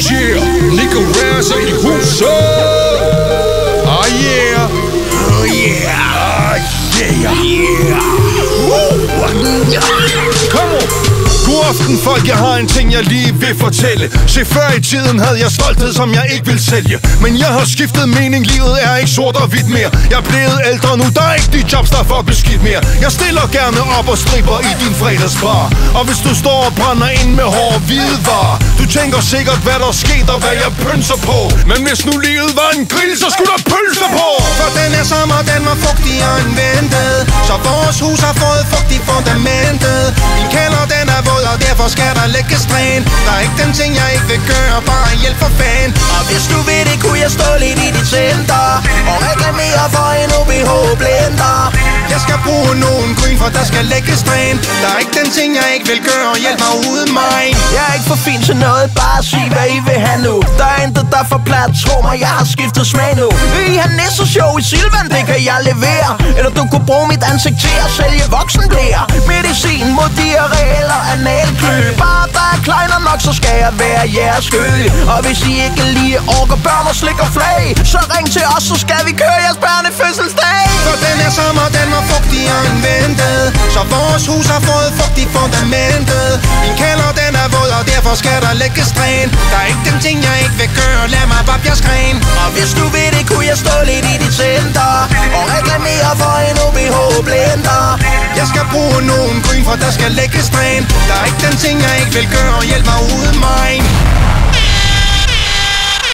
Yeah, Nico Razor i huset. Oh yeah. Oh yeah. Oh yeah. Kom on. God aften folk, jeg har en ting jeg lige vil fortælle. Se, før i tiden havde jeg stolthed som jeg ikke vil sælge. Men jeg har skiftet mening, livet er ikke sort og hvidt mere. Jeg er blevet ældre nu, der er ikke de jobs der får beskidt mere. Jeg stiller gerne op og stripper i din fredagsbar. Og hvis du står og brænder ind med hårde hvidevarer, du tænker sikkert hvad der skete og hvad jeg pønser på. Men hvis nu livet var en grill, så skulle der pølser på. For den her sommer, den var fugtigere end ventet. Så vores hus har fået fugt i fundamentet. Min kælder, den er våd, og derfor skal der lægges dræn. Der er ikke den ting, jeg ikke vil gøre, bare hjælp for fan. Og hvis du vil det, kunne jeg stå lidt i dit center og reklamere for en OBH-blender. Jeg skal bruge nogen gryn, for der skal lægges dræn. Der er ikke den ting, jeg ikke vil gøre, hjælp mig uden mig. Jeg er ikke for fin til noget, bare sig hvad I vil have nu. Der er intet der for plat, tro mig, jeg har skiftet smag nu. Vil I have næste show i Silvan, det kan jeg levere. Eller du kunne bruge mit ansigt til at sælge voksenblære. Medicin mod diarré eller analklø. Bare der er kleiner nok, så skal jeg være jeres skød. Og hvis I ikke lige orker børn og slik og flag, så ring til os, så skal vi køre jeres børnefødselsdag. For den her sommer, den var fugtigere end ventet. Så vores hus har fået fugt i fundamentet. Min kælder, den er våd, og derfor skal der lægges dræn. Der er ikke den ting, jeg ikke vil gøre, lad mig bare bjerg skræn. Og hvis du vil det, kunne jeg stå lidt i dit center og reklamere for en OBH-blender. Jeg skal bruge nogen gryn, for der skal lægges dræn. Der er ikke den ting, jeg ikke vil gøre, hjælp mig uden mig.